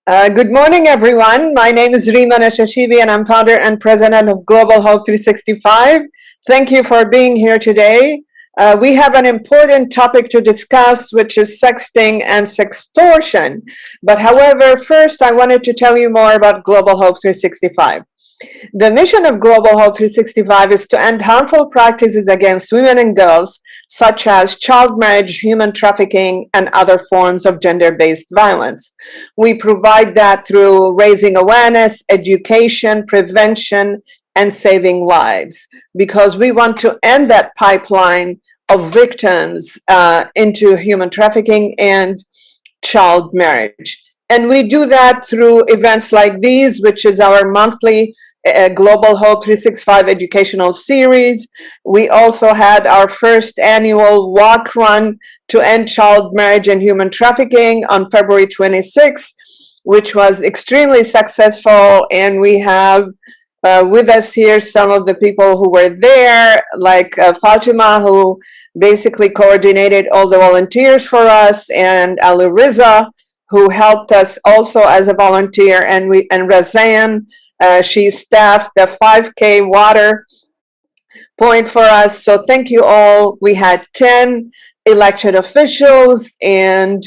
Good morning, everyone. My name is Rima Nashashibi, and I'm founder and president of Global Hope 365. Thank you for being here today. We have an important topic to discuss, which is sexting and sextortion. But however, first, I wanted to tell you more about Global Hope 365. The mission of Global Hope 365 is to end harmful practices against women and girls, such as child marriage, human trafficking, and other forms of gender-based violence. We provide that through raising awareness, education, prevention, and saving lives, because we want to end that pipeline of victims into human trafficking and child marriage. And we do that through events like these, which is our monthly Global Hope 365 educational series. We also had our first annual walk run to end child marriage and human trafficking on February 26th, which was extremely successful. And we have with us here some of the people who were there, like Fatima, who basically coordinated all the volunteers for us, and Ali Riza, who helped us also as a volunteer, and Razan, she staffed the 5K water point for us. So thank you all. We had 10 elected officials and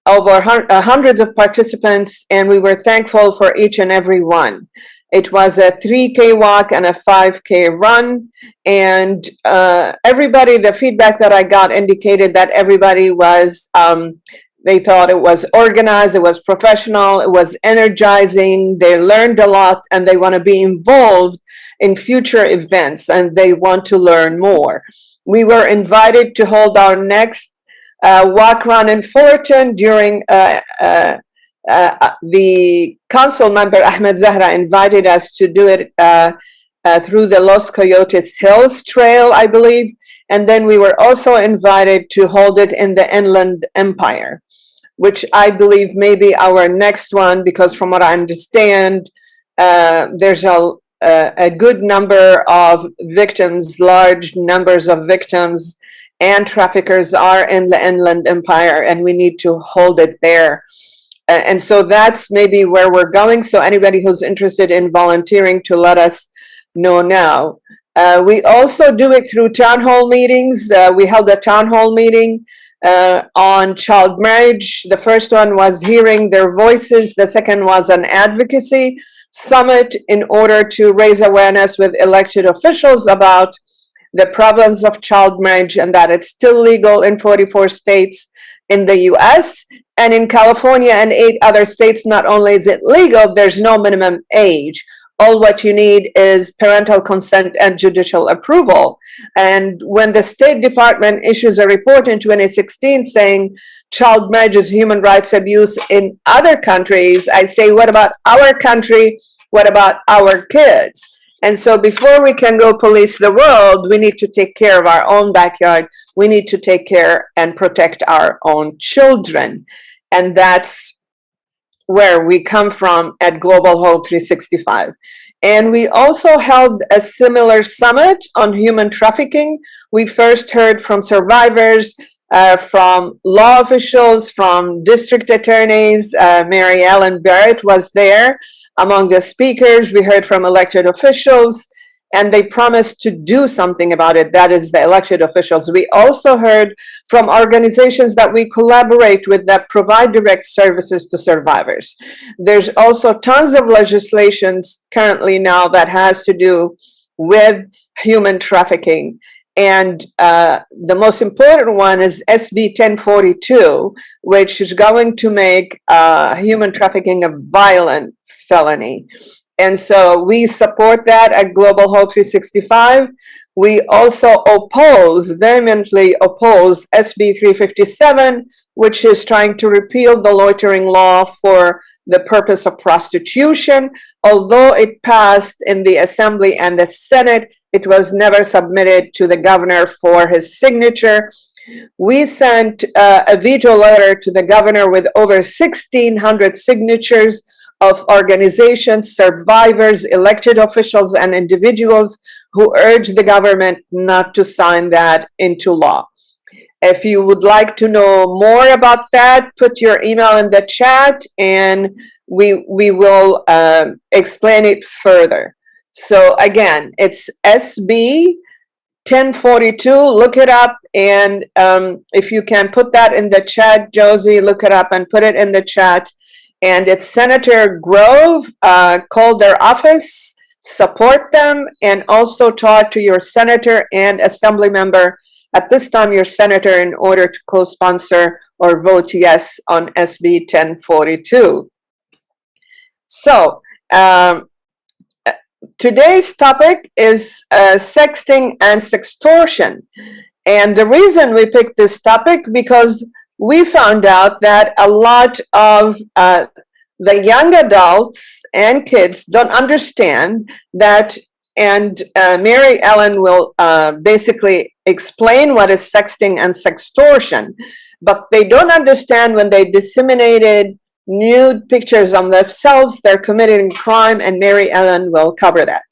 over hundreds of participants, and we were thankful for each and every one. It was a 3K walk and a 5K run, and everybody, the feedback that I got indicated that everybody was they thought it was organized, it was professional, it was energizing, they learned a lot, and they want to be involved in future events, and they want to learn more. We were invited to hold our next walk run in Fullerton during the council member, Ahmed Zahra, invited us to do it through the Los Coyotes Hills Trail, I believe. And then we were also invited to hold it in the Inland Empire, which I believe may be our next one, because from what I understand, there's a good number of victims, large numbers of victims and traffickers are in the Inland Empire, and we need to hold it there. And so that's maybe where we're going. So anybody who's interested in volunteering, to let us know now. We also do it through town hall meetings. We held a town hall meeting on child marriage. The first one was hearing their voices. The second was an advocacy summit in order to raise awareness with elected officials about the problems of child marriage and that it's still legal in 44 states in the US, and in California and 8 other states. Not only is it legal, there's no minimum age. All what you need is parental consent and judicial approval. And when the State Department issues a report in 2016 saying child marriage is human rights abuse in other countries, I say, what about our country? What about our kids? And so before we can go police the world, we need to take care of our own backyard. We need to take care and protect our own children. And that's where we come from at Global Hope 365. And we also held a similar summit on human trafficking. We first heard from survivors, from law officials, from district attorneys. Mary Ellen Barrett was there among the speakers. We heard from elected officials, and they promised to do something about it. That is the elected officials. We also heard from organizations that we collaborate with that provide direct services to survivors. There's also tons of legislations currently now that has to do with human trafficking. And the most important one is SB 1042, which is going to make human trafficking a violent felony. And so we support that at Global Hope 365. We also vehemently oppose SB 357, which is trying to repeal the loitering law for the purpose of prostitution. Although it passed in the Assembly and the Senate, it was never submitted to the governor for his signature. We sent a veto letter to the governor with over 1,600 signatures of organizations, survivors, elected officials, and individuals who urge the government not to sign that into law. If you would like to know more about that, put your email in the chat and we will explain it further. So again, it's SB 1042. Look it up, and if you can put that in the chat, Josie, look it up and put it in the chat. And it's Senator Grove. Call their office, support them, and also talk to your senator and assembly member, at this time your senator, in order to co-sponsor or vote yes on SB 1042. So today's topic is sexting and sextortion. And the reason we picked this topic, because we found out that a lot of the young adults and kids don't understand that, and Mary Ellen will basically explain what is sexting and sextortion, but they don't understand when they disseminated nude pictures of themselves, they're committing crime, and Mary Ellen will cover that.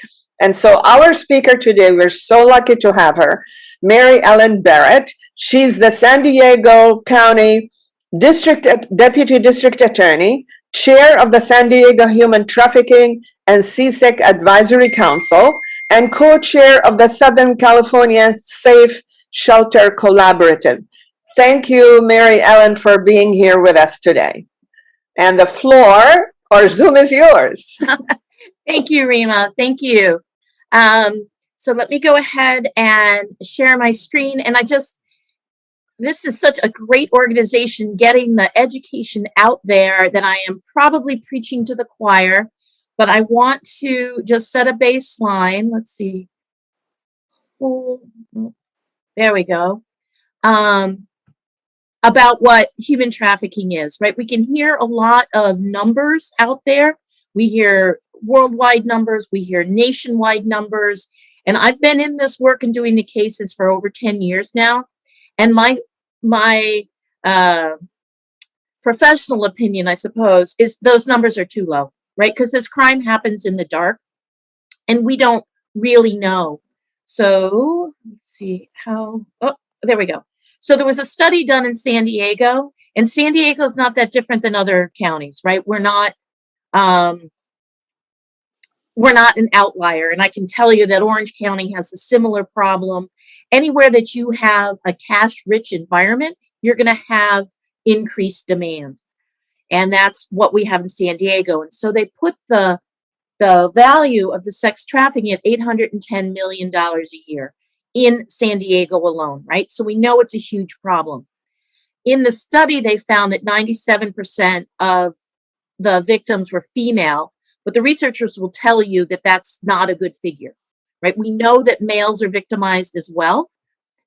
And so our speaker today, we're so lucky to have her, Mary Ellen Barrett. She's the San Diego County Deputy District Attorney, Chair of the San Diego Human Trafficking and CSEC Advisory Council, and co-chair of the Southern California Safe Shelter Collaborative. Thank you, Mary Ellen, for being here with us today. And the floor or Zoom is yours. Thank you, Rima. Thank you. So let me go ahead and share my screen. And this is such a great organization, getting the education out there, that I am probably preaching to the choir, but I want to just set a baseline. Let's see. Oh, there we go. About what human trafficking is, right? We can hear a lot of numbers out there. We hear worldwide numbers, we hear nationwide numbers, and I've been in this work and doing the cases for over 10 years now. And my professional opinion, I suppose, is those numbers are too low, right? Because this crime happens in the dark and we don't really know. So let's see how, oh, there we go. So there was a study done in San Diego, and San Diego is not that different than other counties, right? We're not an outlier. And I can tell you that Orange County has a similar problem. Anywhere that you have a cash-rich environment, you're going to have increased demand. And that's what we have in San Diego. And so they put the value of the sex trafficking at $810 million a year in San Diego alone, right? So we know it's a huge problem. In the study, they found that 97% of the victims were female, but the researchers will tell you that that's not a good figure, right? We know that males are victimized as well.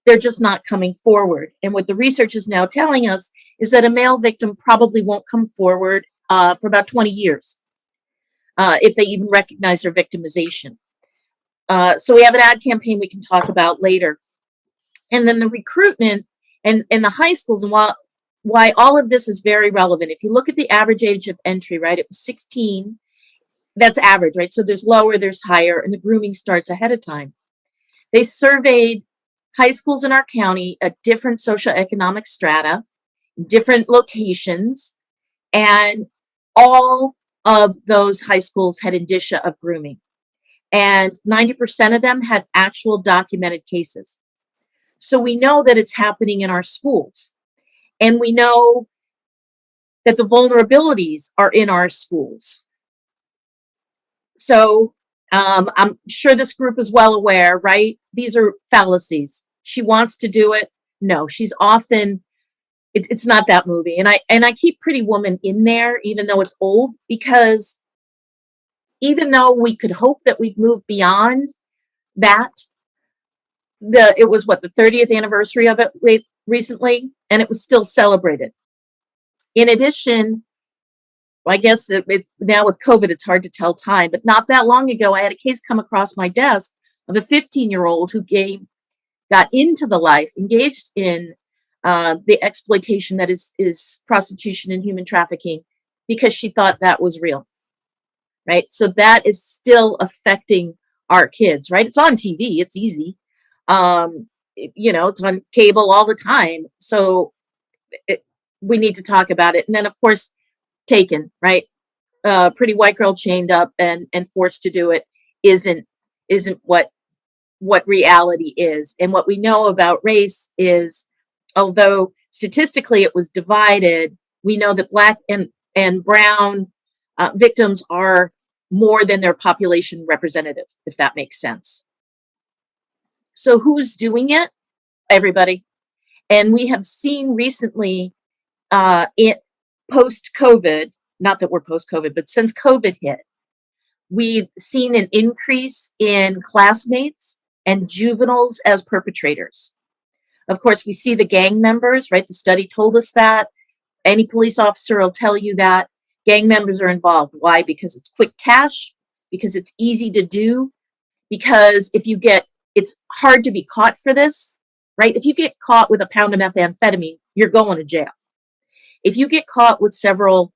They're just not coming forward. And what the research is now telling us is that a male victim probably won't come forward for about 20 years, if they even recognize their victimization. So we have an ad campaign we can talk about later. And then the recruitment and the high schools, and why all of this is very relevant. If you look at the average age of entry, right, it was 16. That's average, right? So there's lower, there's higher, and the grooming starts ahead of time. They surveyed high schools in our county at different socioeconomic strata, different locations, and all of those high schools had indicia of grooming. And 90% of them had actual documented cases. So we know that it's happening in our schools. And we know that the vulnerabilities are in our schools. So I'm sure this group is well aware, right? These are fallacies. She wants to do it. No, she's often, it's not that movie. And I keep Pretty Woman in there, even though it's old, because even though we could hope that we've moved beyond that, it was what, the 30th anniversary of it recently, and it was still celebrated. In addition, I guess now with COVID, it's hard to tell time, but not that long ago, I had a case come across my desk of a 15-year-old who got into the life, engaged in the exploitation that is prostitution and human trafficking, because she thought that was real, right? So that is still affecting our kids, right? It's on TV, it's easy. it's on cable all the time. So we need to talk about it. And then, of course, Taken, right? Pretty white girl chained up and forced to do it isn't what reality is. And what we know about race is, although statistically it was divided, we know that Black and brown victims are more than their population representative, if that makes sense. So who's doing it? Everybody. And we have seen recently, it post-COVID, not that we're post-COVID, but since COVID hit, we've seen an increase in classmates and juveniles as perpetrators. Of course, we see the gang members, right? The study told us that. Any police officer will tell you that gang members are involved. Why? Because it's quick cash, because it's easy to do, because it's hard to be caught for this, right? If you get caught with a pound of methamphetamine, you're going to jail. If you get caught with several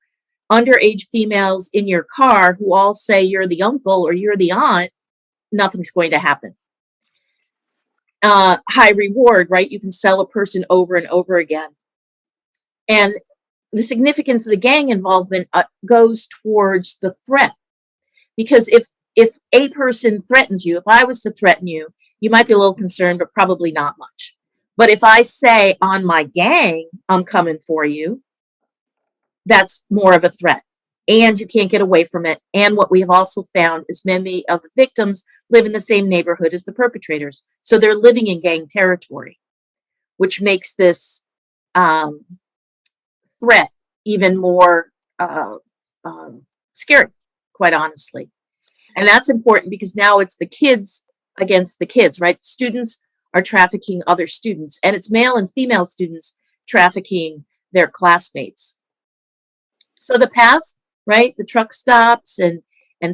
underage females in your car who all say you're the uncle or you're the aunt, nothing's going to happen. High reward, right? You can sell a person over and over again. And the significance of the gang involvement goes towards the threat. Because if a person threatens you, if I was to threaten you, you might be a little concerned, but probably not much. But if I say on my gang, I'm coming for you, that's more of a threat. And you can't get away from it. And what we have also found is many of the victims live in the same neighborhood as the perpetrators. So they're living in gang territory, which makes this threat even more scary, quite honestly. And that's important because now it's the kids against the kids, right? Students are trafficking other students, and it's male and female students trafficking their classmates. So the past, right? The truck stops and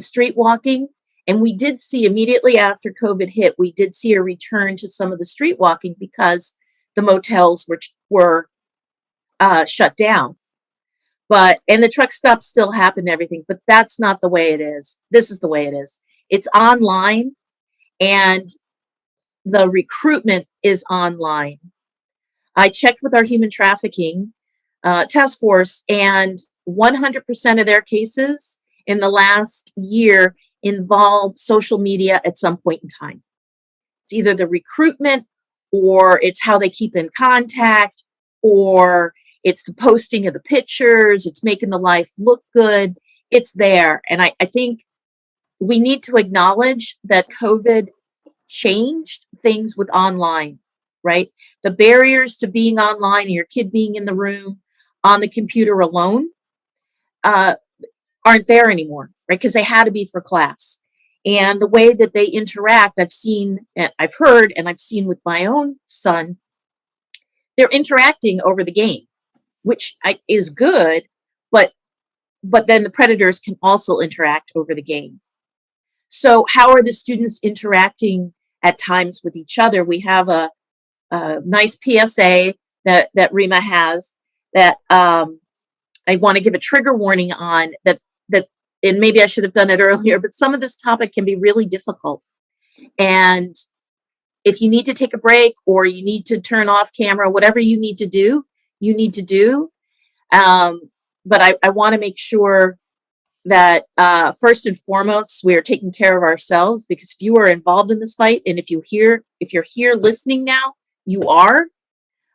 street walking. And we did see immediately after COVID hit, we did see a return to some of the street walking because the motels were shut down. And the truck stops still happen and everything, but that's not the way it is. This is the way it is. It's online, and the recruitment is online. I checked with our human trafficking task force, and 100% of their cases in the last year involve social media at some point in time. It's either the recruitment, or it's how they keep in contact, or it's the posting of the pictures, it's making the life look good. It's there. And I think we need to acknowledge that COVID changed things with online, right? The barriers to being online and your kid being in the room on the computer alone aren't there anymore, right? Because they had to be for class. And the way that they interact, I've heard, and I've seen with my own son, they're interacting over the game, which is good, but then the predators can also interact over the game. So how are the students interacting at times with each other? We have a nice PSA that Rima has that I want to give a trigger warning on that, and maybe I should have done it earlier, but some of this topic can be really difficult. And if you need to take a break or you need to turn off camera, whatever you need to do, you need to do. But I want to make sure that first and foremost, we are taking care of ourselves, because if you are involved in this fight, and if you're here listening now, you are,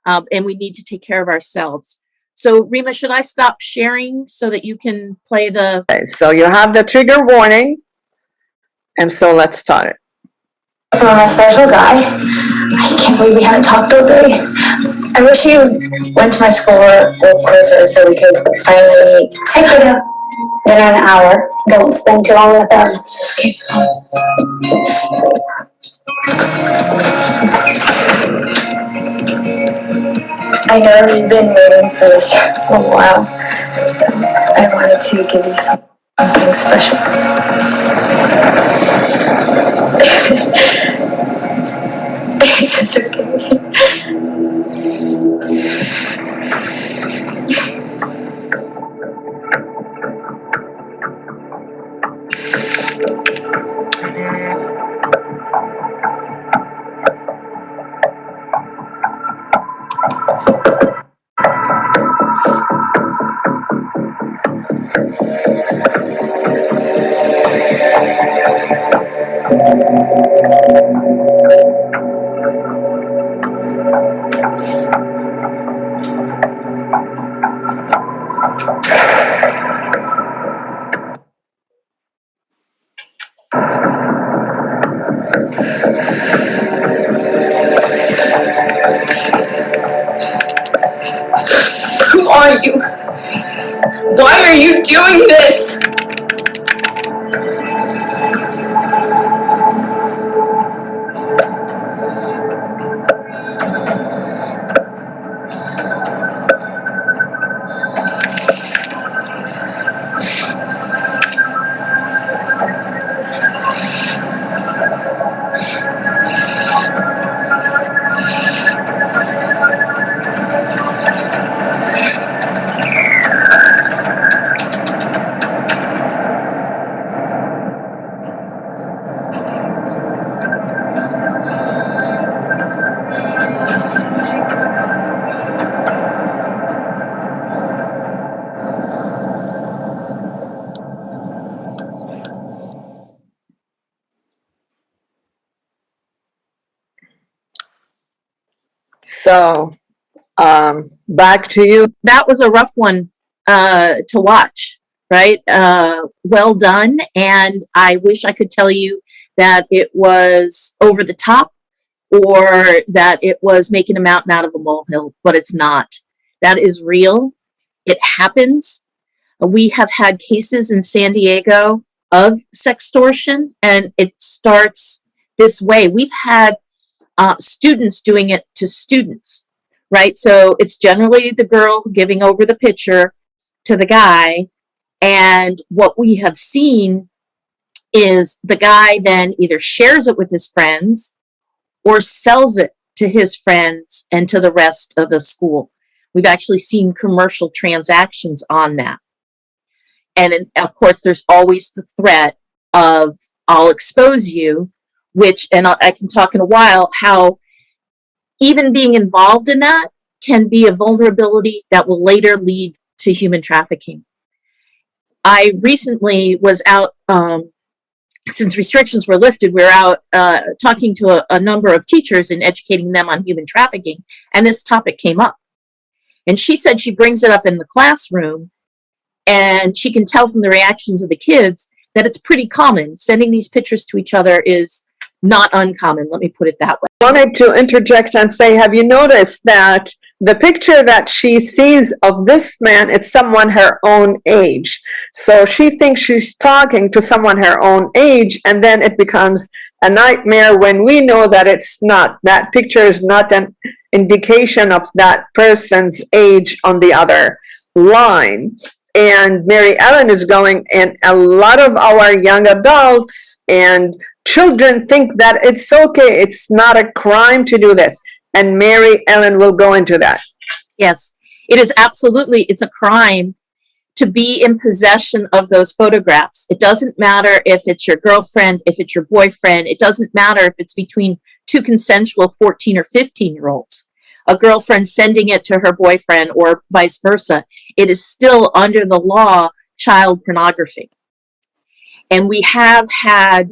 and we need to take care of ourselves. So Rima, should I stop sharing so that you can play the... Okay, so you have the trigger warning, and so let's start it. For my special guy, I can't believe we haven't talked all day. I wish you went to my school a little closer so we could finally take it up. In an hour. Don't spend too long with them. I know you've been waiting for this for a while. I wanted to give you something special. It's okay. are you? Why are you doing this? So, back to you. That was a rough one to watch, right? Well done. And I wish I could tell you that it was over the top or that it was making a mountain out of a molehill, but it's not. That is real. It happens. We have had cases in San Diego of sextortion, and it starts this way. We've had students doing it to students, right? So it's generally the girl giving over the picture to the guy. And what we have seen is the guy then either shares it with his friends or sells it to his friends and to the rest of the school. We've actually seen commercial transactions on that. And then, of course, there's always the threat of, I'll expose you, which, and I can talk in a while, how even being involved in that can be a vulnerability that will later lead to human trafficking. I recently was out, since restrictions were lifted, we were out talking to a number of teachers and educating them on human trafficking, and this topic came up. And she said she brings it up in the classroom, and she can tell from the reactions of the kids that it's pretty common. Sending these pictures to each other is not uncommon, let me put it that way. I wanted to interject and say, have you noticed that the picture that she sees of this man, it's someone her own age. So she thinks she's talking to someone her own age, and then it becomes a nightmare when we know that it's not. That picture is not an indication of that person's age on the other line. And Mary Ellen is going, and a lot of our young adults and children think that it's okay, it's not a crime to do this. And Mary Ellen will go into that. Yes, it is absolutely, it's a crime to be in possession of those photographs. It doesn't matter if it's your girlfriend, if it's your boyfriend. It doesn't matter if it's between two consensual 14 or 15-year-olds. A girlfriend sending it to her boyfriend or vice versa. It is still under the law child pornography. And we have had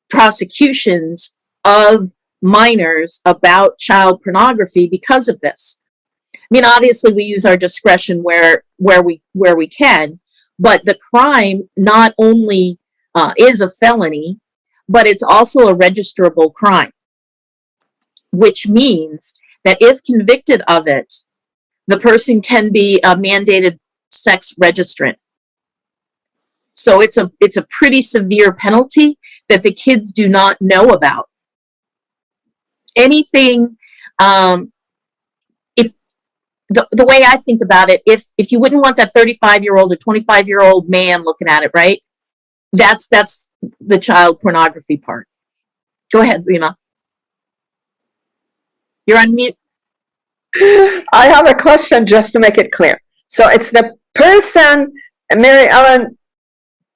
prosecutions of minors about child pornography because of this. I mean, obviously we use our discretion where we can, but the crime not only is a felony, but it's also a registrable crime, which means that if convicted of it, the person can be a mandated sex registrant. So it's a pretty severe penalty that the kids do not know about. Anything, if the way I think about it, if you wouldn't want that 35-year-old or 25-year-old man looking at it, right? That's the child pornography part. Go ahead, Rima. You're on mute. I have a question just to make it clear. So it's the person, Mary Ellen,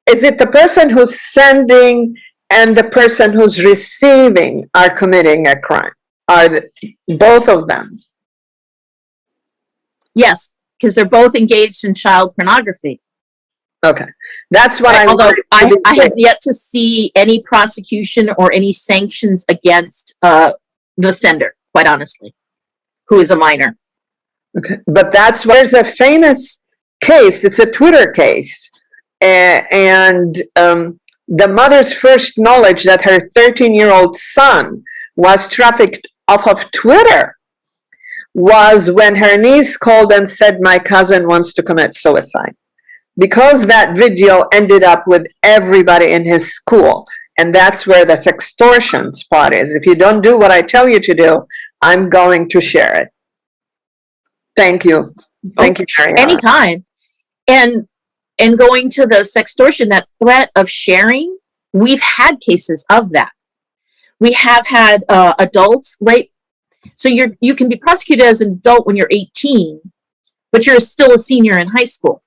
is it the person who's sending and the person who's receiving are committing a crime? Are both of them? Yes, because they're both engaged in child pornography. Okay, that's what I. Although I have yet to see any prosecution or any sanctions against the sender, quite honestly, who is a minor. Okay, but there's a famous case. It's a Twitter case, and the mother's first knowledge that her 13-year-old son was trafficked off of Twitter was when her niece called and said, my cousin wants to commit suicide. Because that video ended up with everybody in his school. And that's where the sextortion spot is. If you don't do what I tell you to do, I'm going to share it. Thank you. Thank you, Mariana. Anytime. And going to the sextortion, that threat of sharing, we've had cases of that. We have had adults, right? So you can be prosecuted as an adult when you're 18, but you're still a senior in high school.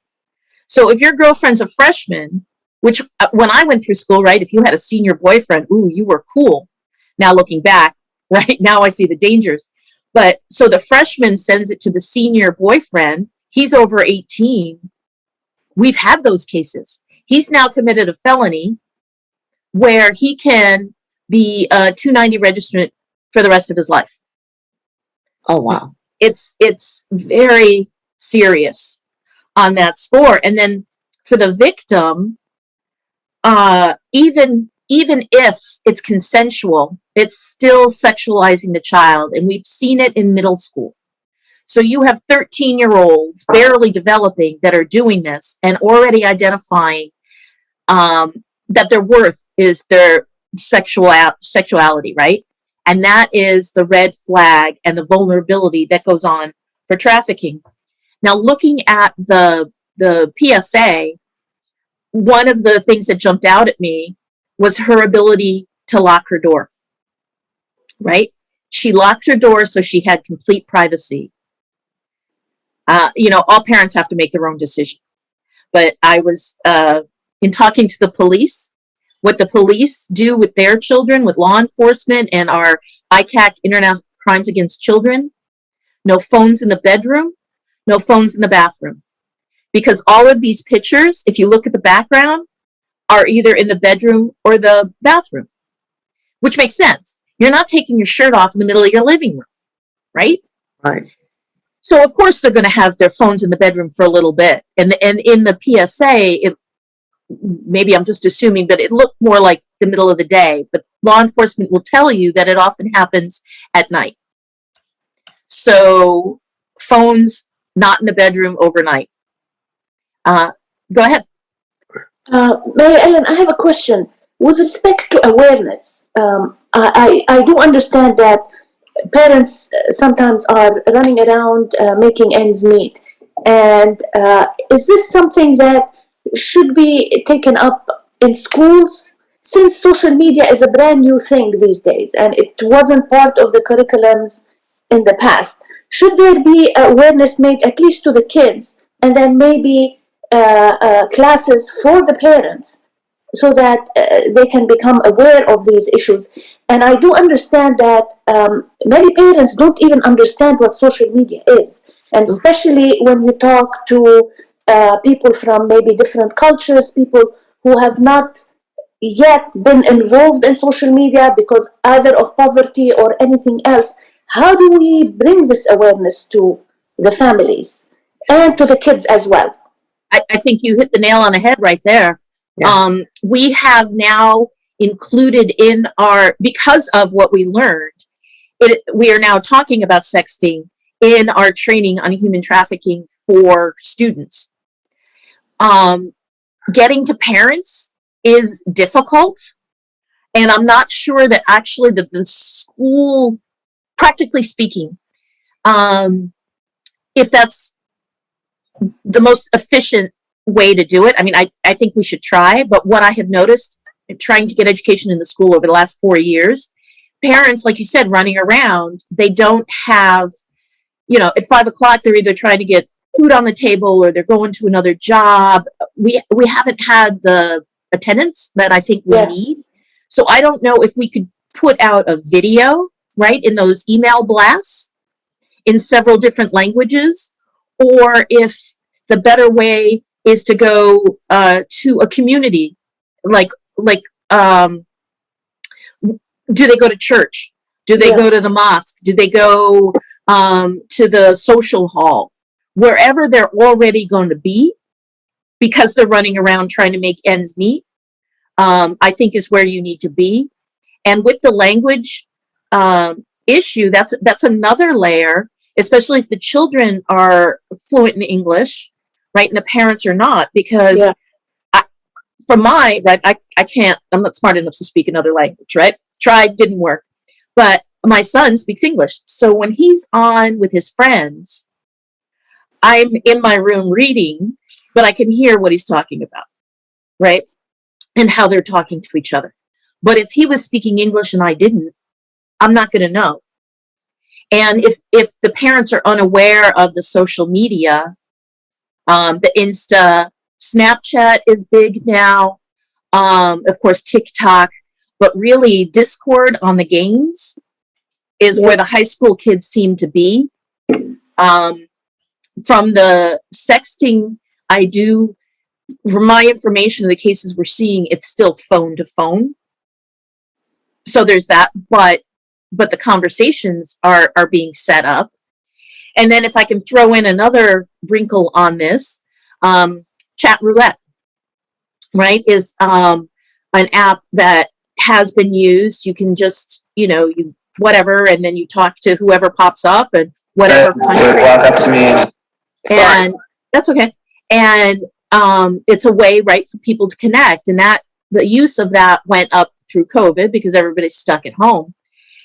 So if your girlfriend's a freshman, which when I went through school, right, if you had a senior boyfriend, ooh, you were cool. Now looking back, right, now I see the dangers. But so the freshman sends it to the senior boyfriend. He's over 18. We've had those cases. He's now committed a felony where he can be 290 registered for the rest of his life. Oh, wow. It's very serious on that score. And then for the victim, even if it's consensual, it's still sexualizing the child. And we've seen it in middle school. So you have 13-year-olds barely developing that are doing this and already identifying that their worth is their sexuality, right? And that is the red flag and the vulnerability that goes on for trafficking. Now, looking at the PSA, one of the things that jumped out at me was her ability to lock her door, right? She locked her door so she had complete privacy. All parents have to make their own decision. But I was, in talking to the police, what the police do with their children, with law enforcement and our ICAC, International Crimes Against Children, no phones in the bedroom, no phones in the bathroom. Because all of these pictures, if you look at the background, are either in the bedroom or the bathroom, which makes sense. You're not taking your shirt off in the middle of your living room, right? Right. So of course they're going to have their phones in the bedroom for a little bit. And in the PSA, maybe I'm just assuming, but it looked more like the middle of the day. But law enforcement will tell you that it often happens at night. So phones not in the bedroom overnight. Go ahead. Mary Ellen, I have a question. With respect to awareness, I do understand that parents sometimes are running around making ends meet. And is this something that should be taken up in schools? Since social media is a brand new thing these days and it wasn't part of the curriculums in the past, should there be awareness made at least to the kids, and then maybe classes for the parents so that they can become aware of these issues? And I do understand that many parents don't even understand what social media is, and especially when you talk to people from maybe different cultures, people who have not yet been involved in social media because either of poverty or anything else. How do we bring this awareness to the families and to the kids as well? I think you hit the nail on the head right there. Yeah. We have now included in because of what we learned, we are now talking about sexting in our training on human trafficking for students. Getting to parents is difficult, and I'm not sure that actually the school, practically speaking, if that's the most efficient way to do it. I mean, I think we should try, but what I have noticed trying to get education in the school over the last 4 years, parents, like you said, running around, they don't have, at 5 o'clock, they're either trying to get food on the table or they're going to another job. We haven't had the attendance that I think we need. So I don't know if we could put out a video, right, in those email blasts in several different languages, or if the better way is to go to a community, like do they go to church? Do they go to the mosque? Do they go to the social hall? Wherever they're already going to be, because they're running around trying to make ends meet, I think is where you need to be. And with the language issue, that's another layer, especially if the children are fluent in English, right, and the parents are not, because from my, right, I can't, I'm not smart enough to speak another language, right? Tried, didn't work. But my son speaks English. So when he's on with his friends, I'm in my room reading, but I can hear what he's talking about, right? And how they're talking to each other. But if he was speaking English and I didn't, I'm not going to know. And if the parents are unaware of the social media, the Insta, Snapchat is big now, of course, TikTok, but really Discord on the games is where the high school kids seem to be. From the sexting, from my information of the cases we're seeing, it's still phone to phone. So there's that, but the conversations are being set up. And then if I can throw in another wrinkle on this, chat roulette, right, is an app that has been used. You can just, you whatever, and then you talk to whoever pops up and whatever country. Walk up to me. And that's okay. And it's a way, right, for people to connect. And that the use of that went up through COVID because everybody's stuck at home.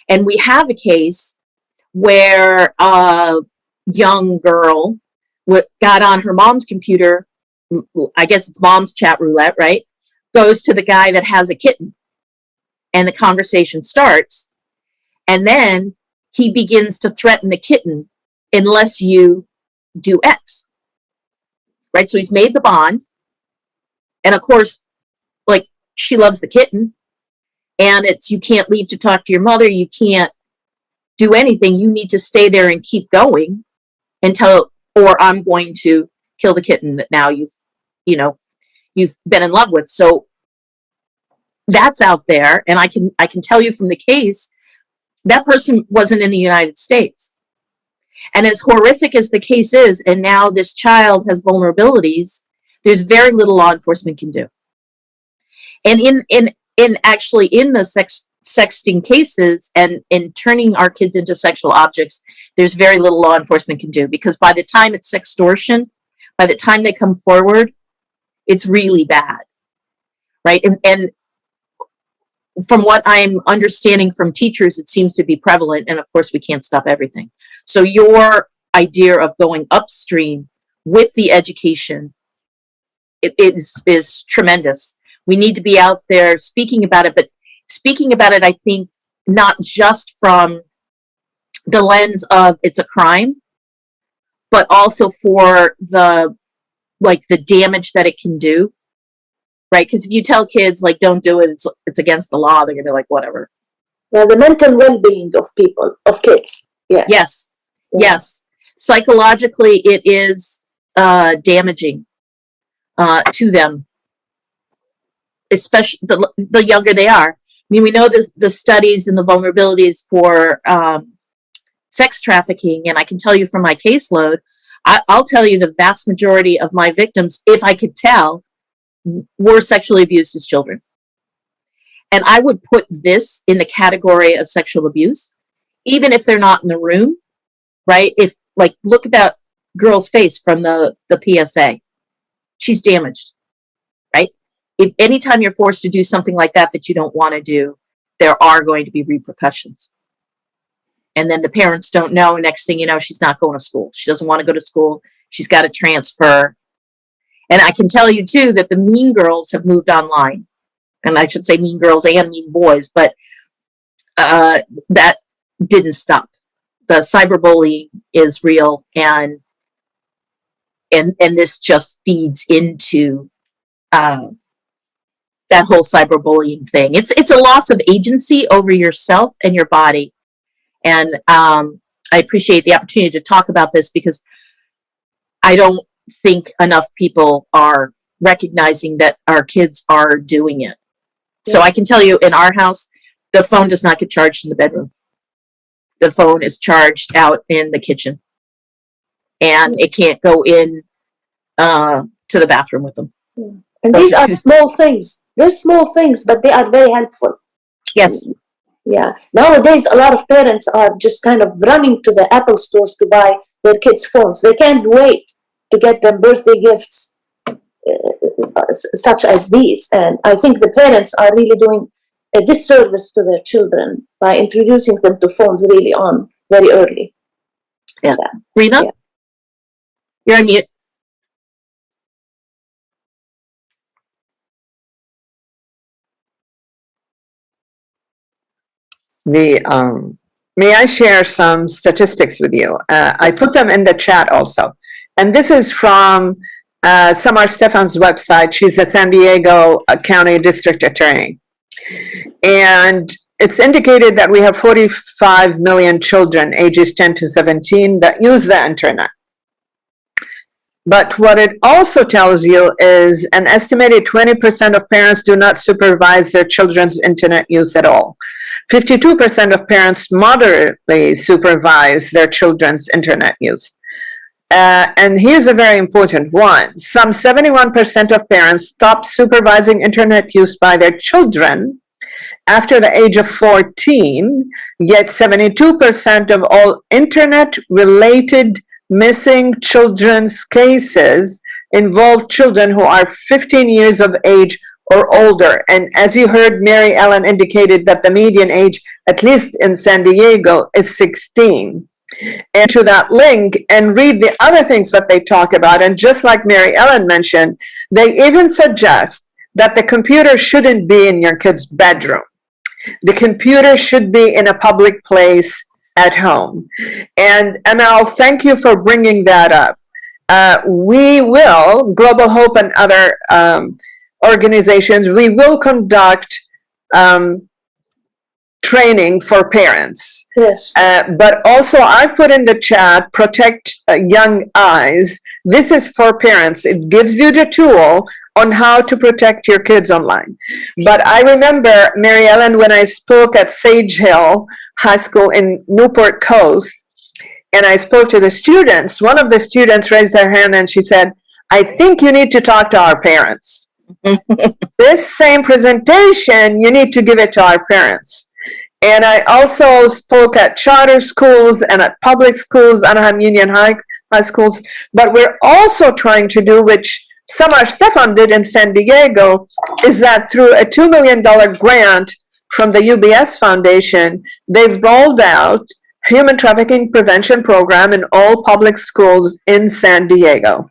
And we have a case where a young girl got on her mom's computer, I guess it's mom's chat roulette, right? Goes to the guy that has a kitten. And the conversation starts. And then he begins to threaten the kitten unless you do X. Right? So he's made the bond. And of course, like, she loves the kitten. And it's, you can't leave to talk to your mother. You can't do anything. You need to stay there and keep going until, or I'm going to kill the kitten that now you've been in love with. So that's out there. And I can tell you from the case, that person wasn't in the United States. And as horrific as the case is, and now this child has vulnerabilities, there's very little law enforcement can do. And in actually in the sexting cases and in turning our kids into sexual objects, there's very little law enforcement can do, because by the time it's sextortion, by the time they come forward, it's really bad, right? And from what I'm understanding from teachers, it seems to be prevalent. And of course, we can't stop everything. So your idea of going upstream with the education is tremendous. We need to be out there speaking about it, but speaking about it, I think, not just from the lens of it's a crime, but also for the damage that it can do. Right? Because if you tell kids, like, don't do it, it's against the law, they're going to be like, whatever. Well, the mental well-being of kids. Yes. Yes. Yes. Psychologically, it is damaging to them, especially the younger they are. I mean, we know the studies and the vulnerabilities for sex trafficking, and I can tell you from my caseload, I'll tell you the vast majority of my victims, if I could tell, were sexually abused as children. And I would put this in the category of sexual abuse, even if they're not in the room, right? If, like, look at that girl's face from the PSA. She's damaged, right? If anytime you're forced to do something like that you don't want to do, there are going to be repercussions. And then the parents don't know. Next thing you know, she's not going to school. She doesn't want to go to school. She's got to transfer. And I can tell you, too, that the mean girls have moved online. And I should say mean girls and mean boys, but that didn't stop. The cyberbullying is real, and this just feeds into that whole cyberbullying thing. It's a loss of agency over yourself and your body. And I appreciate the opportunity to talk about this, because I don't think enough people are recognizing that our kids are doing it. So I can tell you, in our house, the phone does not get charged in the bedroom. The phone is charged out in the kitchen, and it can't go in to the bathroom with them. And these are small things. They're small things, but they are very helpful. Yes. Yeah. Nowadays, a lot of parents are just kind of running to the Apple stores to buy their kids' phones. They can't wait to get them birthday gifts such as these. And I think the parents are really doing a disservice to their children by introducing them to phones really on very early. Yeah. Rena? Yeah. You're on mute. May I share some statistics with you? I put them in the chat also. And this is from Samar Stefan's website. She's the San Diego County District Attorney. And it's indicated that we have 45 million children ages 10 to 17 that use the internet. But what it also tells you is an estimated 20% of parents do not supervise their children's internet use at all. 52% of parents moderately supervise their children's internet use. And here's a very important one. Some 71% of parents stopped supervising internet use by their children after the age of 14, yet 72% of all internet-related missing children's cases involve children who are 15 years of age or older. And as you heard, Mary Ellen indicated that the median age, at least in San Diego, is 16. And to that link and read the other things that they talk about. And just like Mary Ellen mentioned, they even suggest that the computer shouldn't be in your kid's bedroom. The computer should be in a public place at home. And I'll thank you for bringing that up. We will, Global Hope and other organizations, we will conduct training for parents. Yes. But also I've put in the chat, Protect Young Eyes. This is for parents. It gives you the tool on how to protect your kids online. But I remember, Mary Ellen, when I spoke at Sage Hill High School in Newport Coast, and I spoke to the students, one of the students raised their hand and she said, I think you need to talk to our parents. This same presentation, you need to give it to our parents. And I also spoke at charter schools and at public schools, Anaheim Union High schools. But we're also trying to do, which Samar Stefan did in San Diego, is that through a $2 million grant from the UBS Foundation, they've rolled out human trafficking prevention program in all public schools in San Diego.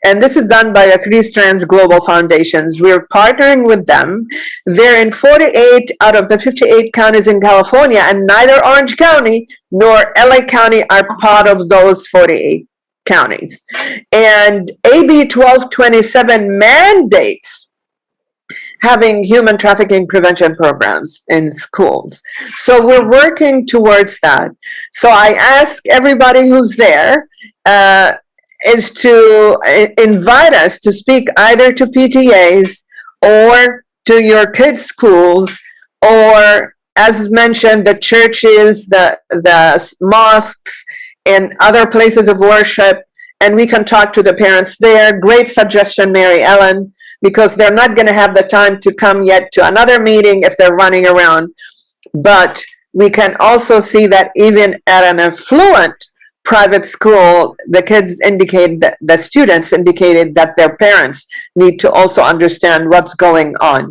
And this is done by the Three Strands Global Foundations. We're partnering with them. They're in 48 out of the 58 counties in California, and neither Orange County nor LA County are part of those 48 counties. And AB 1227 mandates having human trafficking prevention programs in schools. So we're working towards that. So I ask everybody who's there, is to invite us to speak either to PTAs or to your kids' schools, or as mentioned, the churches, the mosques, and other places of worship, and we can talk to the parents there. Great suggestion, Mary Ellen, because they're not going to have the time to come yet to another meeting if they're running around. But we can also see that even at an affluent private school, the kids indicate that the students indicated that their parents need to also understand what's going on.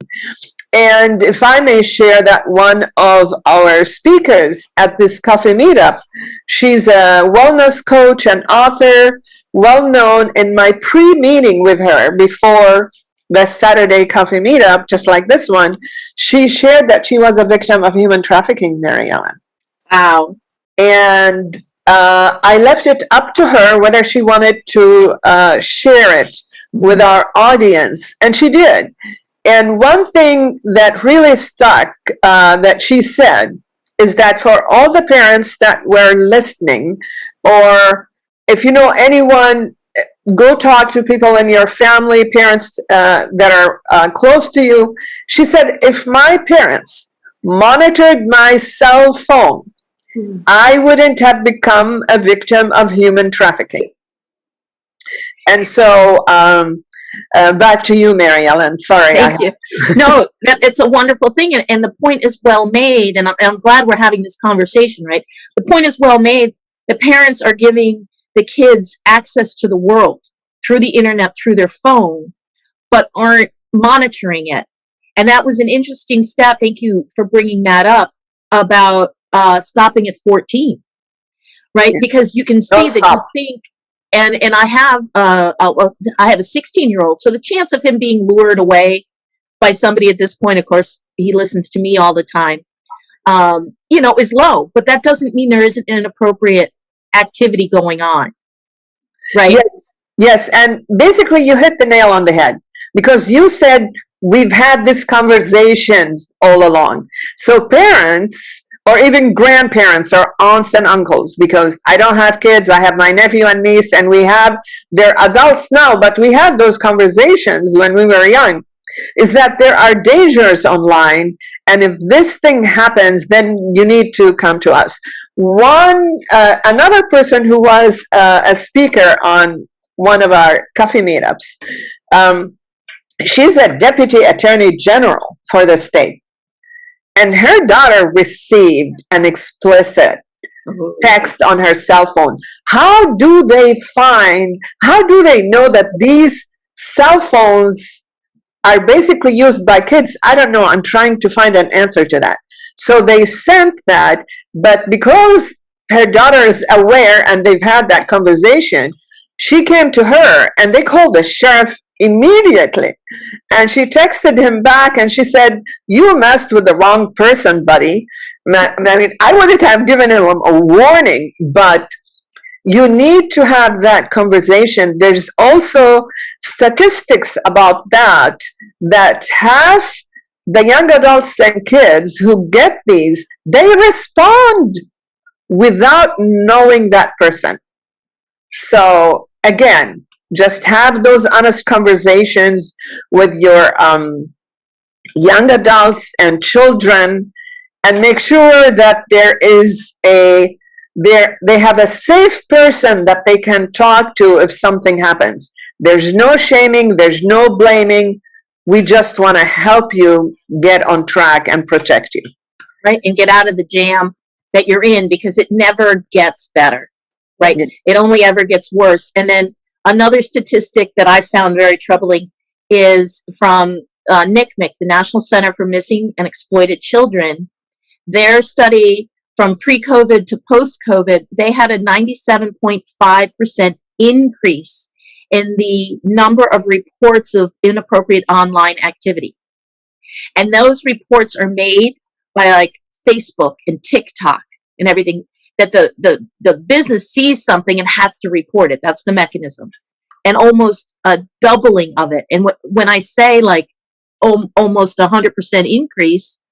And if I may share that one of our speakers at this coffee meetup, she's a wellness coach and author, well known. In my pre-meeting with her before the Saturday coffee meetup, just like this one, she shared that she was a victim of human trafficking, Mary Ellen. Wow. And I left it up to her whether she wanted to share it with our audience, and she did. And one thing that really stuck that she said is that for all the parents that were listening, or if you know anyone, go talk to people in your family, parents that are close to you. She said, if my parents monitored my cell phone, I wouldn't have become a victim of human trafficking. And so Back to you, Mary Ellen. Sorry. Thank you. No, it's a wonderful thing. And the point is well made. And I'm glad we're having this conversation, right? The point is well made. The parents are giving the kids access to the world through the internet, through their phone, but aren't monitoring it. And that was an interesting step. Thank you for bringing that up about stopping at 14, right? Because you can see that you think, and I have a 16-year-old, so the chance of him being lured away by somebody at this point, of course, he listens to me all the time, is low. But that doesn't mean there isn't an appropriate activity going on, right? Yes, and basically you hit the nail on the head, because you said we've had these conversations all along. So parents, or even grandparents or aunts and uncles, because I don't have kids, I have my nephew and niece, and they're adults now, but we had those conversations when we were young, is that there are dangers online, and if this thing happens, then you need to come to us. Another person who was a speaker on one of our coffee meetups, she's a deputy attorney general for the state. And her daughter received an explicit text on her cell phone. How do they know that these cell phones are basically used by kids? I don't know. I'm trying to find an answer to that. So they sent that, but because her daughter is aware and they've had that conversation, she came to her and they called the sheriff immediately. And she texted him back and she said, "You messed with the wrong person, buddy." I mean, I wouldn't have given him a warning, but you need to have that conversation. There's also statistics about that half the young adults and kids who get these, they respond without knowing that person. So again, just have those honest conversations with your young adults and children, and make sure that they have a safe person that they can talk to if something happens. There's no shaming, there's no blaming. We just want to help you get on track and protect you. Right, and get out of the jam that you're in, because it never gets better, right? It only ever gets worse. And then another statistic that I found very troubling is from NCMEC, the National Center for Missing and Exploited Children. Their study from pre-COVID to post-COVID, they had a 97.5% increase in the number of reports of inappropriate online activity. And those reports are made by like Facebook and TikTok and everything, that the business sees something and has to report it. That's the mechanism. And almost a doubling of it. And when I say like almost 100% increase,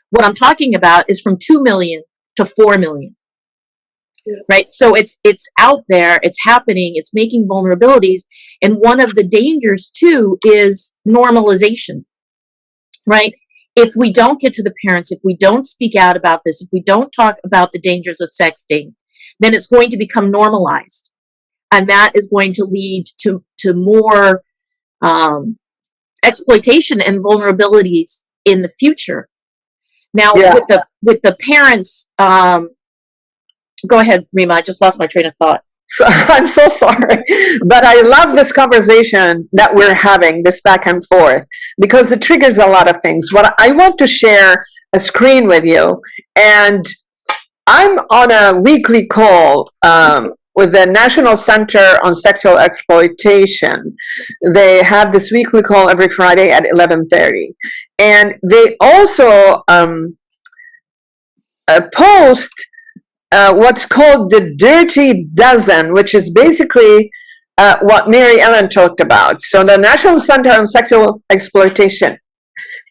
what I'm talking about is from 2 million to 4 million. Right? So it's out there, it's happening, it's making vulnerabilities. And one of the dangers too is normalization. Right? If we don't get to the parents, if we don't speak out about this, if we don't talk about the dangers of sexting, then it's going to become normalized. And that is going to lead to more exploitation and vulnerabilities in the future. Now, with the parents, go ahead, Rima. I just lost my train of thought. So, I'm so sorry, but I love this conversation that we're having, this back and forth, because it triggers a lot of things. What I want to share a screen with you, and I'm on a weekly call with the National Center on Sexual Exploitation. They have this weekly call every Friday at 11:30, and they also post what's called the Dirty Dozen, which is basically what Mary Ellen talked about. So the National Center on Sexual Exploitation,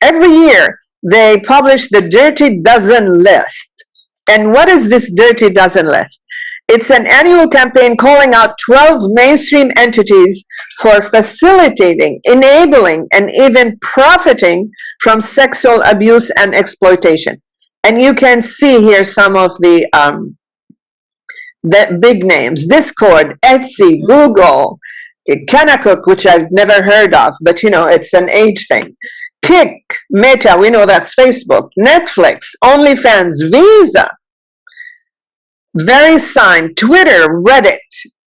every year they publish the Dirty Dozen list. And what is this Dirty Dozen list? It's an annual campaign calling out 12 mainstream entities for facilitating, enabling, and even profiting from sexual abuse and exploitation. And you can see here some of the big names: Discord, Etsy, Google, Kanakuk, which I've never heard of, but it's an age thing. Kick, Meta, we know that's Facebook, Netflix, OnlyFans, Visa, VeriSign, Twitter, Reddit.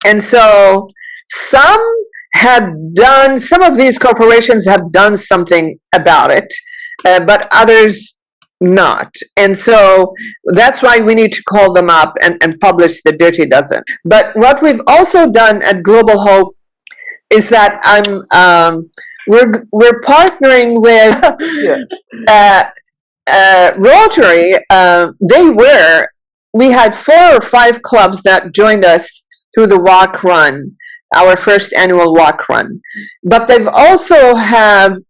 And so some of these corporations have done something about it, but others not. And so that's why we need to call them up and publish the dirty dozen. But what we've also done at Global Hope is that we're partnering with Rotary. We had 4 or 5 clubs that joined us through the walk run, our first annual walk run. But they've also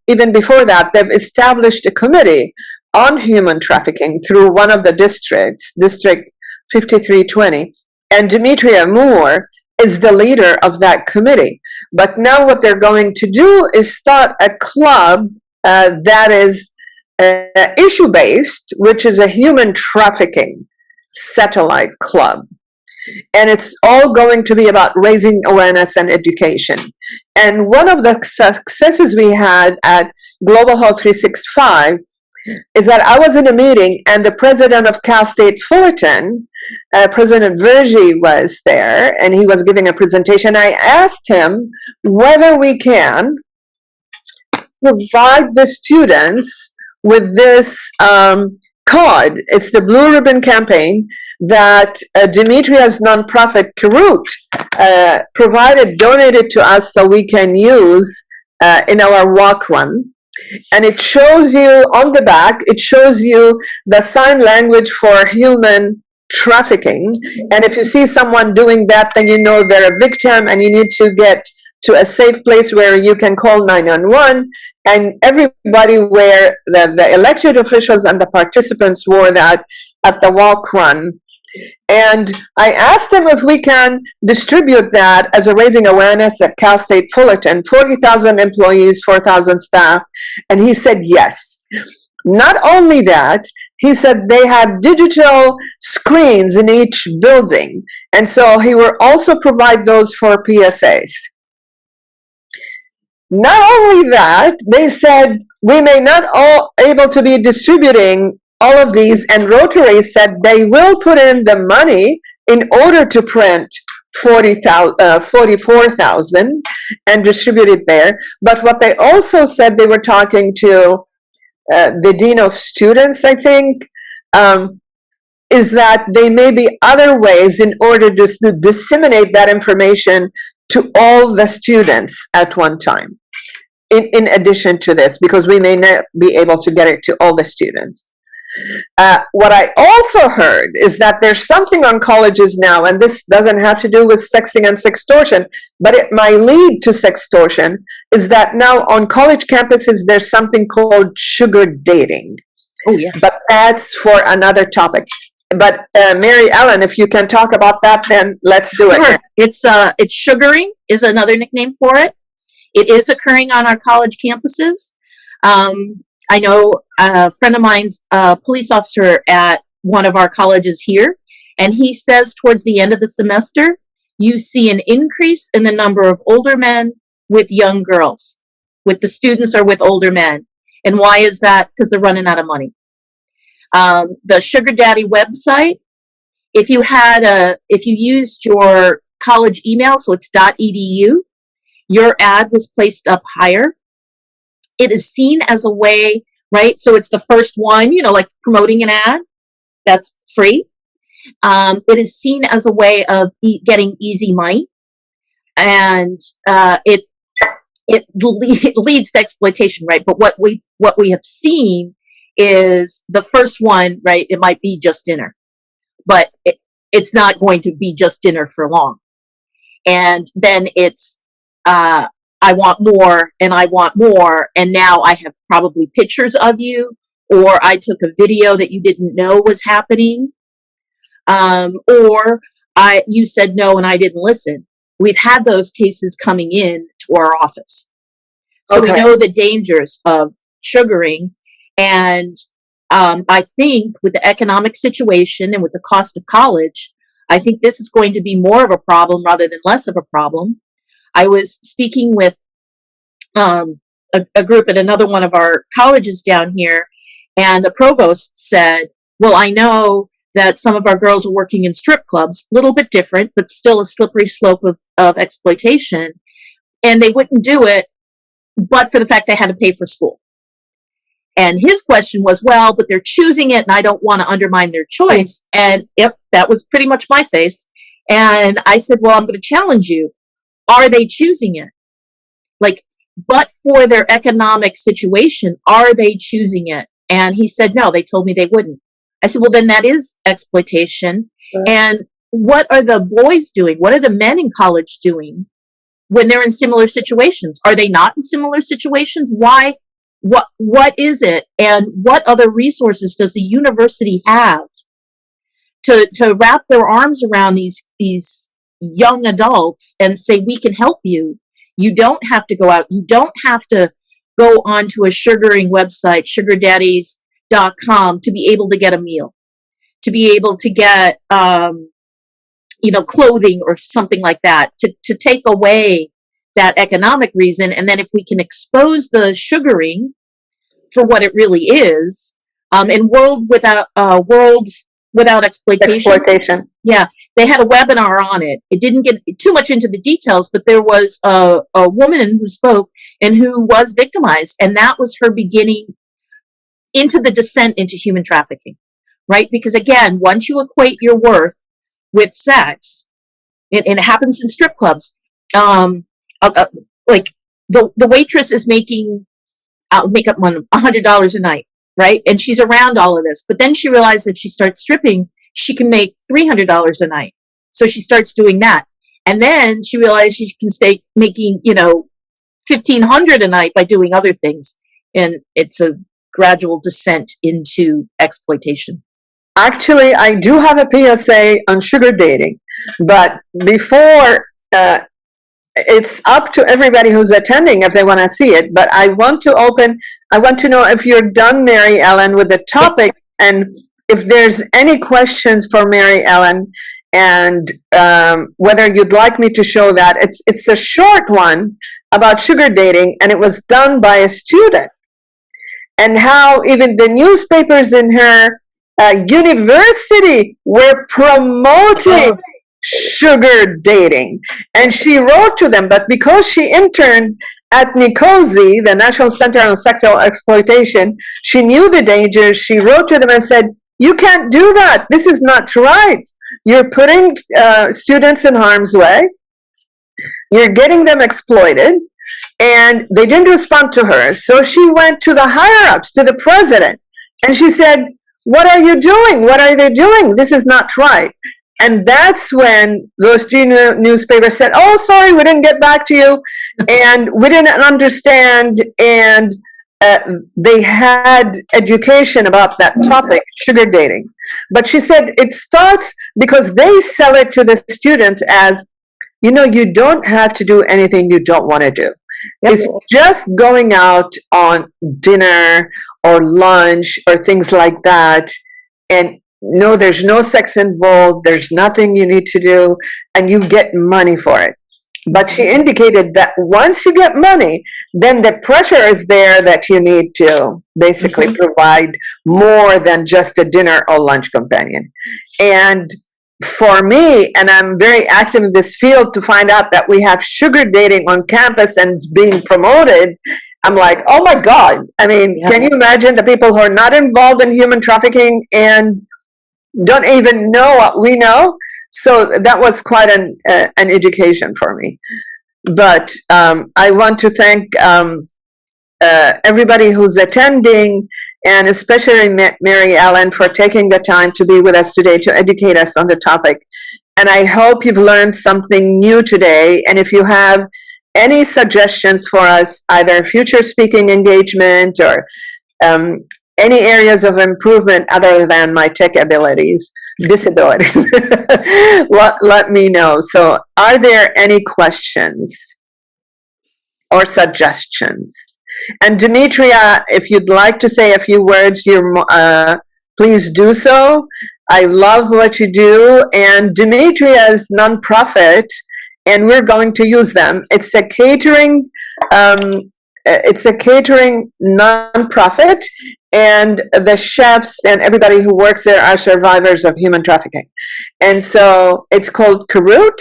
even before that, they've established a committee on human trafficking through one of the districts, District 5320, and Demetria Moore is the leader of that committee. But now what they're going to do is start a club that is issue-based, which is a human trafficking satellite club. And it's all going to be about raising awareness and education. And one of the successes we had at Global Hope 365 is that I was in a meeting and the president of Cal State Fullerton, President Vergy, was there, and he was giving a presentation. I asked him whether we can provide the students with this card. It's the Blue Ribbon Campaign that Demetria's nonprofit, Karut, donated to us so we can use in our walk run. And it shows you on the back, it shows you the sign language for human trafficking. And if you see someone doing that, then you know they're a victim and you need to get to a safe place where you can call 911. And everybody the elected officials and the participants wore that at the walk run. And I asked them if we can distribute that as a raising awareness at Cal State Fullerton, 40,000 employees, 4,000 staff. And he said yes. Not only that, he said they had digital screens in each building. And so he will also provide those for PSAs. Not only that, they said we may not all able to be distributing all of these, and Rotary said they will put in the money in order to print 44,000 and distribute it there. But what they also said, they were talking to the Dean of Students, I think, is that there may be other ways in order to disseminate that information to all the students at one time, in addition to this, because we may not be able to get it to all the students. What I also heard is that there's something on colleges now, and this doesn't have to do with sexting and sextortion, but it might lead to sextortion, is that now on college campuses, there's something called sugar dating. Oh, yeah. But that's for another topic. But Mary Ellen, if you can talk about that, then let's do it. Sure. It's sugaring is another nickname for it. It is occurring on our college campuses. I know a friend of mine's a police officer at one of our colleges here, and he says towards the end of the semester, you see an increase in the number of older men with young girls, with the students or with older men. And why is that? Because they're running out of money. The Sugar Daddy website, if you used your college email, so it's .edu, your ad was placed up higher. It is seen as a way, right? So it's the first one, like promoting an ad that's free. It is seen as a way of getting easy money, and it leads to exploitation, right? But what we have seen is the first one, right? It might be just dinner, but it's not going to be just dinner for long. And then it's I want more, and I want more, and now I have probably pictures of you, or I took a video that you didn't know was happening, or you said no and I didn't listen. We've had those cases coming in to our office. So we know the dangers of sugaring, and I think with the economic situation and with the cost of college, I think this is going to be more of a problem rather than less of a problem. I was speaking with a group at another one of our colleges down here, and the provost said, well, I know that some of our girls are working in strip clubs, a little bit different, but still a slippery slope of exploitation, and they wouldn't do it but for the fact they had to pay for school. And his question was, well, but they're choosing it, and I don't want to undermine their choice. And yep, that was pretty much my face. And I said, well, I'm going to challenge you. Are they choosing it? Like, but for their economic situation, are they choosing it? And he said, no, they told me they wouldn't. I said, well, then that is exploitation. Right. And what are the boys doing? What are the men in college doing when they're in similar situations? Are they not in similar situations? Why? What is it? And what other resources does the university have to wrap their arms around these young adults and say, we can help you. You don't have to go out. You don't have to go onto a sugaring website, sugardaddies.com, to be able to get a meal, to be able to get, clothing or something like that, to take away that economic reason. And then if we can expose the sugaring for what it really is, in World Without Exploitation. Yeah, they had a webinar on it. It didn't get too much into the details, but there was a woman who spoke and who was victimized, and that was her beginning into the descent into human trafficking, right? Because again, once you equate your worth with sex, and it happens in strip clubs, like the waitress is making makeup $100 a night, right? And she's around all of this, but then she realized if she starts stripping, she can make $300 a night. So she starts doing that, and then she realized she can stay making $1,500 a night by doing other things, and it's a gradual descent into exploitation. Actually, I do have a PSA on sugar dating, but before, it's up to everybody who's attending if they want to see it. But I want to know if you're done, Mary Ellen, with the topic, and if there's any questions for Mary Ellen, and whether you'd like me to show that. It's a short one about sugar dating, and it was done by a student, and how even the newspapers in her university were promoting sugar dating, and she wrote to them. But because she interned at NCOSE, the National Center on Sexual Exploitation, she knew the dangers. She wrote to them and said, you can't do that. This is not right. You're putting students in harm's way. You're getting them exploited. And they didn't respond to her. So she went to the higher-ups, to the president, and she said, what are you doing? What are they doing? This is not right. And that's when those two newspapers said, oh, sorry, we didn't get back to you, and we didn't understand, and they had education about that topic, sugar dating. But she said it starts because they sell it to the students as, you don't have to do anything you don't want to do. Yep. It's just going out on dinner or lunch or things like that, and no, there's no sex involved, there's nothing you need to do, and you get money for it. But she indicated that once you get money, then the pressure is there that you need to basically provide more than just a dinner or lunch companion. And for me, and I'm very active in this field, to find out that we have sugar dating on campus and it's being promoted, I'm like, oh my God. I mean, Can you imagine the people who are not involved in human trafficking and don't even know what we know? So that was quite an education for me. But I want to thank everybody who's attending, and especially Mary Ellen, for taking the time to be with us today to educate us on the topic. And I hope you've learned something new today. And if you have any suggestions for us, either future speaking engagement or any areas of improvement other than my tech disabilities, let me know. So are there any questions or suggestions? And Demetria, if you'd like to say a few words, please do so. I love what you do. And Demetria's nonprofit and we're going to use them. It's a catering nonprofit, and the chefs and everybody who works there are survivors of human trafficking. And so it's called Karut.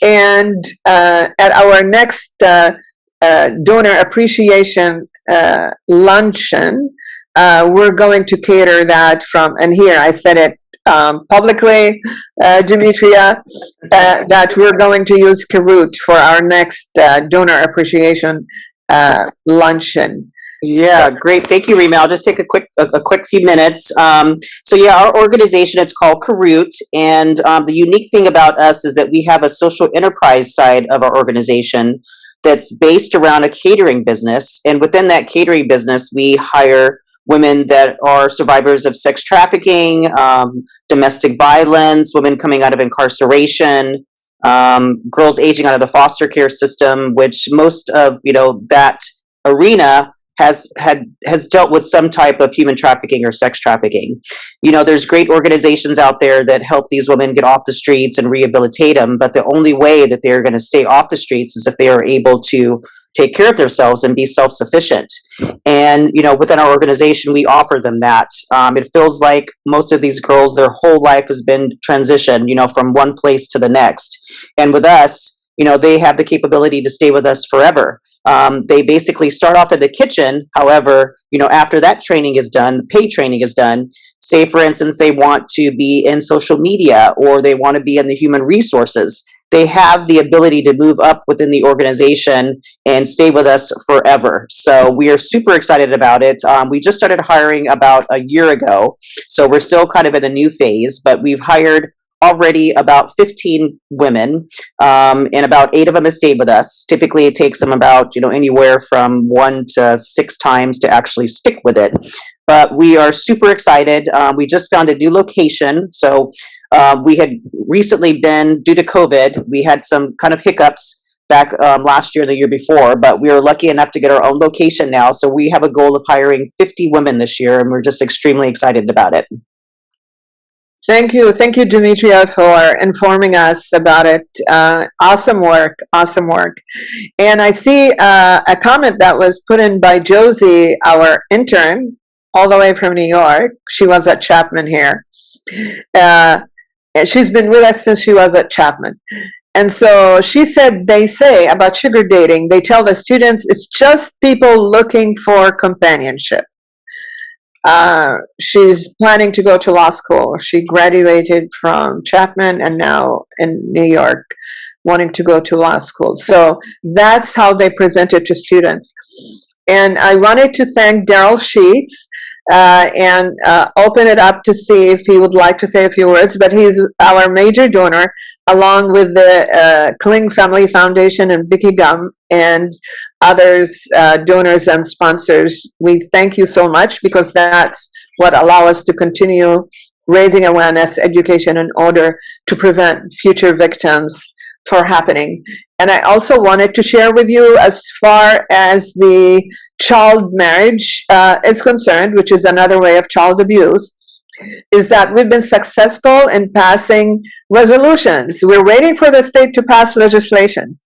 And at our next donor appreciation luncheon, we're going to cater that from, and here I said it publicly, Demetria, that we're going to use Karut for our next donor appreciation luncheon. Yeah, great. Thank you, Rima. I'll just take a quick few minutes. So yeah, our organization, it's called Karut, and the unique thing about us is that we have a social enterprise side of our organization that's based around a catering business, and within that catering business, we hire women that are survivors of sex trafficking, domestic violence, women coming out of incarceration, girls aging out of the foster care system, which most of that arena has dealt with some type of human trafficking or sex trafficking. There's great organizations out there that help these women get off the streets and rehabilitate them, but the only way that they're going to stay off the streets is if they are able to take care of themselves and be self-sufficient. And within our organization, we offer them that. It feels like most of these girls, their whole life has been transitioned, from one place to the next. And with us, they have the capability to stay with us forever. They basically start off in the kitchen. However, after that training is done, paid training is done, say for instance, they want to be in social media or they want to be in the human resources, they have the ability to move up within the organization and stay with us forever. So we are super excited about it. We just started hiring about a year ago. So we're still kind of in the new phase, but we've hired already about 15 women, and about 8 of them have stayed with us. Typically, it takes them about, anywhere from 1 to 6 times to actually stick with it. But we are super excited. We just found a new location. So we had recently been, due to COVID, we had some kind of hiccups back last year and the year before, but we were lucky enough to get our own location now. So we have a goal of hiring 50 women this year, and we're just extremely excited about it. Thank you, Demetria, for informing us about it. Awesome work. And I see a comment that was put in by Josie, our intern, all the way from New York. She was at Chapman here. And she's been with us since she was at Chapman. And so she said, they say about sugar dating, they tell the students it's just people looking for companionship. She's planning to go to law school. She graduated from Chapman and now in New York, wanting to go to law school. So that's how they present it to students. And I wanted to thank Daryl Sheets and open it up to see if he would like to say a few words, but he's our major donor, along with the Kling Family Foundation and Vicky Gum and others, donors and sponsors. We thank you so much, because that's what allows us to continue raising awareness, education, in order to prevent future victims for happening. And I also wanted to share with you, as far as the child marriage is concerned, which is another way of child abuse, is that we've been successful in passing resolutions. We're waiting for the state to pass legislation,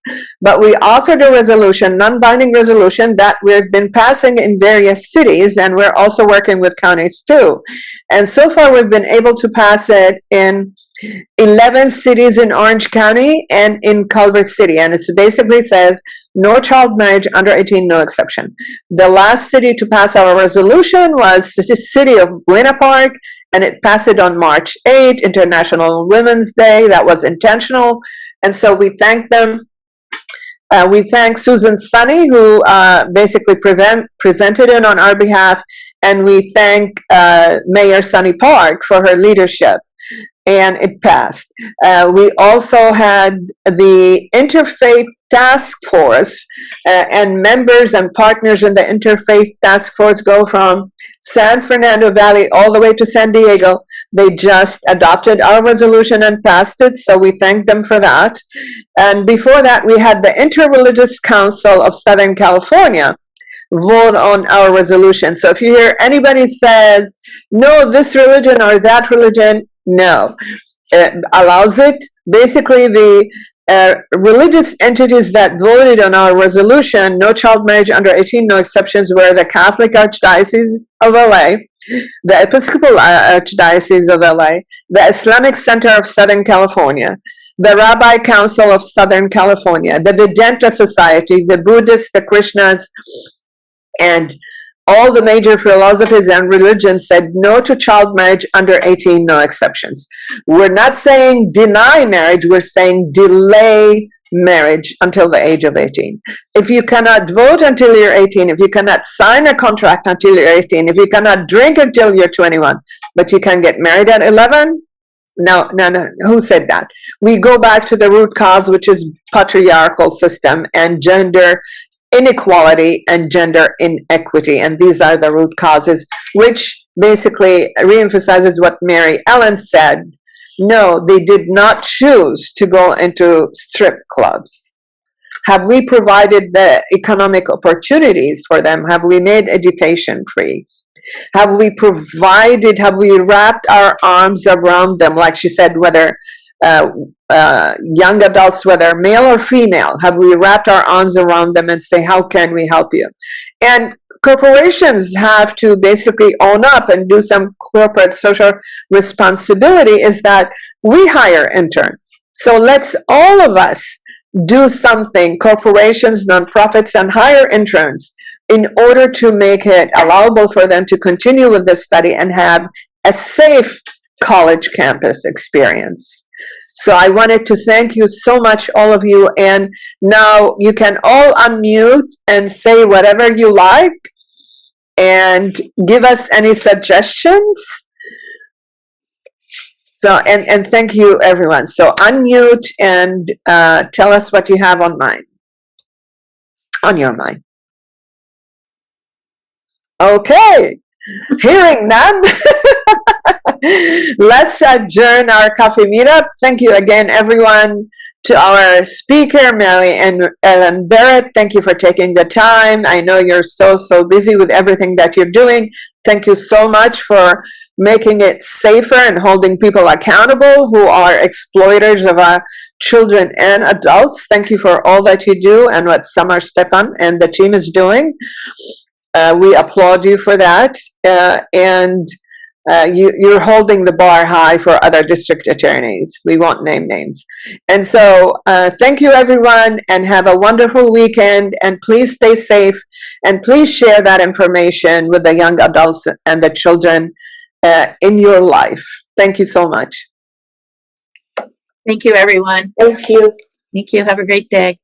but we offered a resolution, non-binding resolution, that we've been passing in various cities, and we're also working with counties too. And so far, we've been able to pass it in 11 cities in Orange County and in Culver City, and it basically says no child marriage under 18, no exception. The last city to pass our resolution was the city of Buena Park, and it passed it on March 8, International Women's Day. That was intentional, and so we thank them. We thank Susan Sunny, who basically presented it on our behalf, and we thank Mayor Sunny Park for her leadership, and it passed. We also had the Interfaith Task Force, and members and partners in the Interfaith Task Force go from San Fernando Valley all the way to San Diego. They just adopted our resolution and passed it, so we thank them for that. And before that, we had the Interreligious Council of Southern California vote on our resolution. So if you hear anybody says, no, this religion or that religion, no. It allows it. Basically, the religious entities that voted on our resolution, no child marriage under 18, no exceptions, were the Catholic Archdiocese of LA, the Episcopal Archdiocese of LA, the Islamic Center of Southern California, the Rabbi Council of Southern California, the Vedanta Society, the Buddhists, the Krishnas, and all the major philosophies and religions said no to child marriage under 18, no exceptions. We're not saying deny marriage, we're saying delay marriage until the age of 18. If you cannot vote until you're 18, if you cannot sign a contract until you're 18, if you cannot drink until you're 21, but you can get married at 11, no, who said that? We go back to the root cause, which is patriarchal system and gender inequality and gender inequity, and these are the root causes, which basically reemphasizes what Mary Ellen said. No, they did not choose to go into strip clubs. Have we provided the economic opportunities for them? Have we made education free? Have we wrapped our arms around them, like she said, whether young adults, whether male or female, have we wrapped our arms around them and say, how can we help you? And corporations have to basically own up and do some corporate social responsibility, is that we hire interns. So let's all of us do something, corporations, nonprofits, and hire interns in order to make it allowable for them to continue with the study and have a safe college campus experience. So I wanted to thank you so much, all of you, and now you can all unmute and say whatever you like and give us any suggestions. So, and thank you, everyone. So unmute and tell us what you have on your mind. Okay, hearing none. Let's adjourn our coffee meetup. Thank you again, everyone. To our speaker, Mary and Ellen Barrett, thank you for taking the time. I know you're so busy with everything that you're doing. Thank you so much for making it safer and holding people accountable who are exploiters of our children and adults. Thank you for all that you do and what Samar Stefan and the team is doing. We applaud you for that. You're holding the bar high for other district attorneys. We won't name names. And so thank you, everyone, and have a wonderful weekend. And please stay safe. And please share that information with the young adults and the children in your life. Thank you so much. Thank you, everyone. Thank you. Thank you. Have a great day.